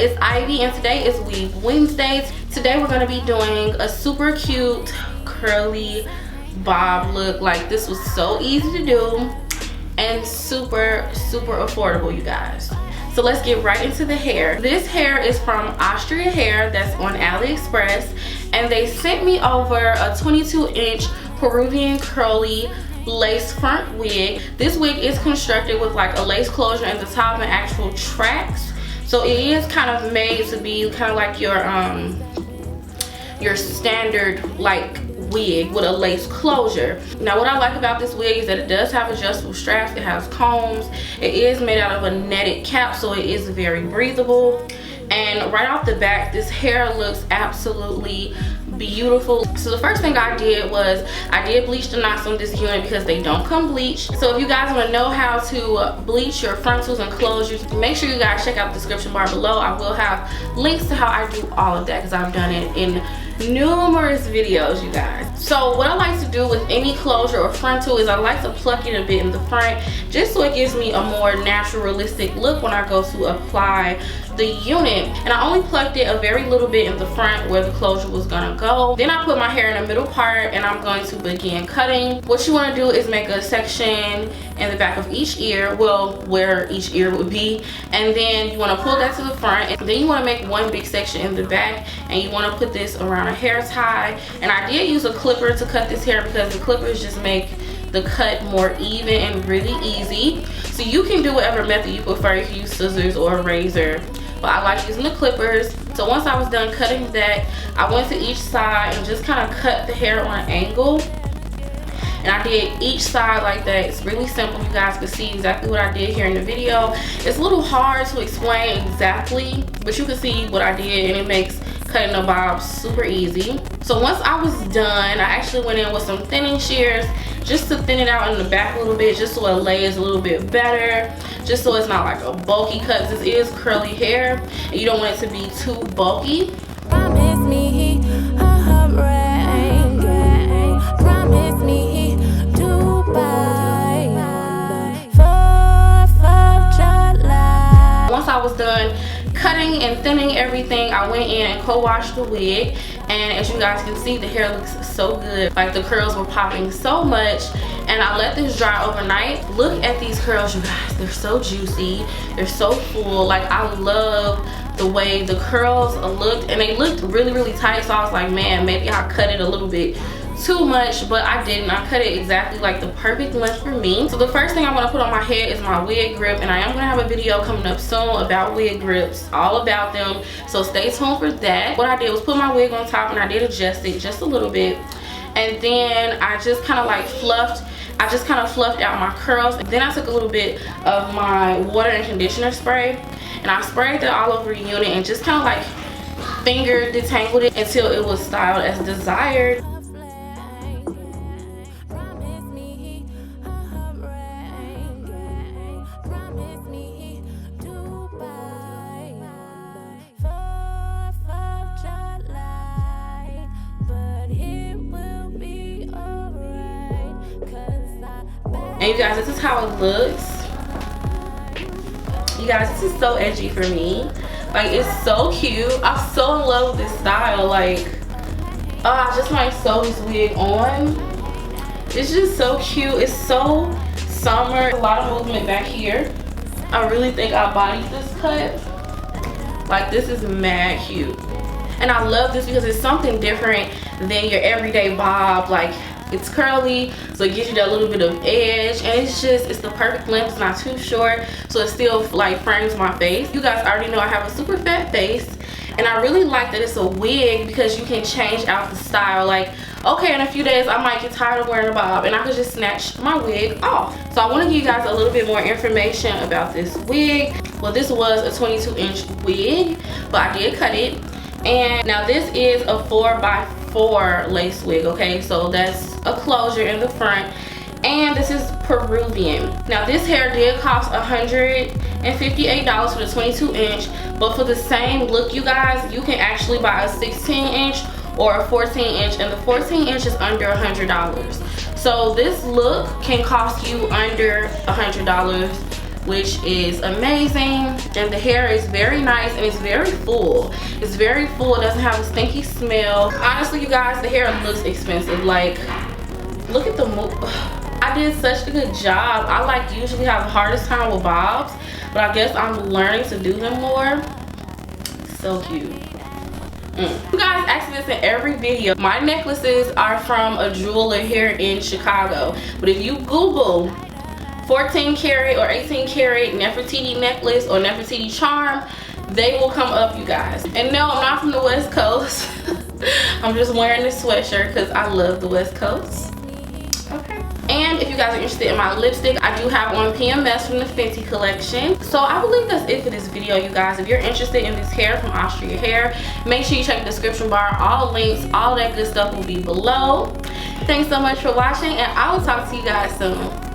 it's Ivy and today is Weave Wednesdays. Today we're going to be doing a super cute curly bob look. Like, this was so easy to do and super affordable, you guys. So let's get right into the hair. This hair is from Asteria hair that's on Aliexpress, and they sent me over a 22-inch Peruvian curly lace front wig. This wig is constructed with like a lace closure in the top and actual tracks, so it is kind of made to be kind of like your standard like wig with a lace closure. Now what I like about this wig is that it does have adjustable straps, it has combs, it is made out of a netted cap, so it is very breathable. And right off the back, this hair looks absolutely beautiful. So the first thing I did was I did bleach the knots on this unit because they don't come bleached. So if you guys want to know how to bleach your frontals and closures, make sure you guys check out the description bar below. I will have links to how I do all of that because I've done it in numerous videos, you guys. So what I like to do with any closure or frontal is I like to pluck it a bit in the front just so it gives me a more natural, realistic look when I go to apply the unit. And I only plucked it a very little bit in the front where the closure was gonna go. Then I put my hair in the middle part and I'm going to begin cutting. What you want to do is make a section in the back of each ear, well, where each ear would be, and then you want to pull that to the front, and then you want to make one big section in the back, and you want to put this around a hair tie. And I did use a clipper to cut this hair because the clippers just make the cut more even and really easy. So you can do whatever method you prefer. You can use scissors or a razor, but I like using the clippers. So once I was done cutting that, I went to each side and just kind of cut the hair on an angle. And I did each side like that. It's really simple. You guys can see exactly what I did here in the video. It's a little hard to explain exactly, but you can see what I did, and it makes cutting the bob super easy. So once I was done, I actually went in with some thinning shears just to thin it out in the back a little bit, just so it lays a little bit better, just so it's not like a bulky cut. This is curly hair and you don't want it to be too bulky. Promise me promise me Dubai July. Once I was done cutting and thinning everything, I went in and co-washed the wig, and as you guys can see, the hair looks so good. Like, the curls were popping so much, and I let this dry overnight. Look at these curls, you guys. They're so juicy, they're so full. Like, I love the way the curls looked, and they looked really tight, so I was like, man, maybe I cut it a little bit too much, but I didn't. I cut it exactly like the perfect length for me. So the first thing I'm going to put on my head is my wig grip, and I am going to have a video coming up soon about wig grips, all about them, so stay tuned for that. What I did was put my wig on top, and I did adjust it just a little bit, and then I just kind of like fluffed out my curls. And then I took a little bit of my water and conditioner spray, and I sprayed that all over the unit and just kind of like finger detangled it until it was styled as desired. And you guys, this is how it looks. You guys, this is so edgy for me. Like, it's so cute. I'm so in love with this style. Like, I just might sew this wig on. It's just so cute. It's so summer. A lot of movement back here. I really think I bodied this cut. Like, this is mad cute. And I love this because it's something different than your everyday bob. Like, it's curly, so it gives you that little bit of edge, and it's the perfect length. It's not too short, so it still like frames my face. You guys already know I have a super fat face, and I really like that it's a wig because you can change out the style. Like, okay, in a few days I might get tired of wearing a bob and I could just snatch my wig off. So I want to give you guys a little bit more information about this wig. Well, this was a 22-inch wig, but I did cut it. And now this is a 4x4 lace wig, okay? So that's a closure in the front, and this is Peruvian. Now this hair did cost $158 for the 22-inch, but for the same look, you guys, you can actually buy a 16-inch or a 14-inch, and the 14-inch is under $100. So this look can cost you under $100 which is amazing. And the hair is very nice and it's very full. It's very full. It doesn't have a stinky smell. Honestly, you guys, the hair looks expensive. Like, look at the move. I did such a good job. I like usually have the hardest time with bobs, but I guess I'm learning to do them more. So cute. You guys ask me this in every video. My necklaces are from a jeweler here in Chicago, but if you Google 14 karat or 18 karat Nefertiti necklace or Nefertiti charm, they will come up, you guys. And no, I'm not from the West Coast. I'm just wearing this sweatshirt because I love the West Coast. Okay. And if you guys are interested in my lipstick, I do have on PMS from the Fenty collection. So I believe that's it for this video, you guys. If you're interested in this hair from Asteria Hair, make sure you check the description bar. All links, all that good stuff will be below. Thanks so much for watching, and I will talk to you guys soon.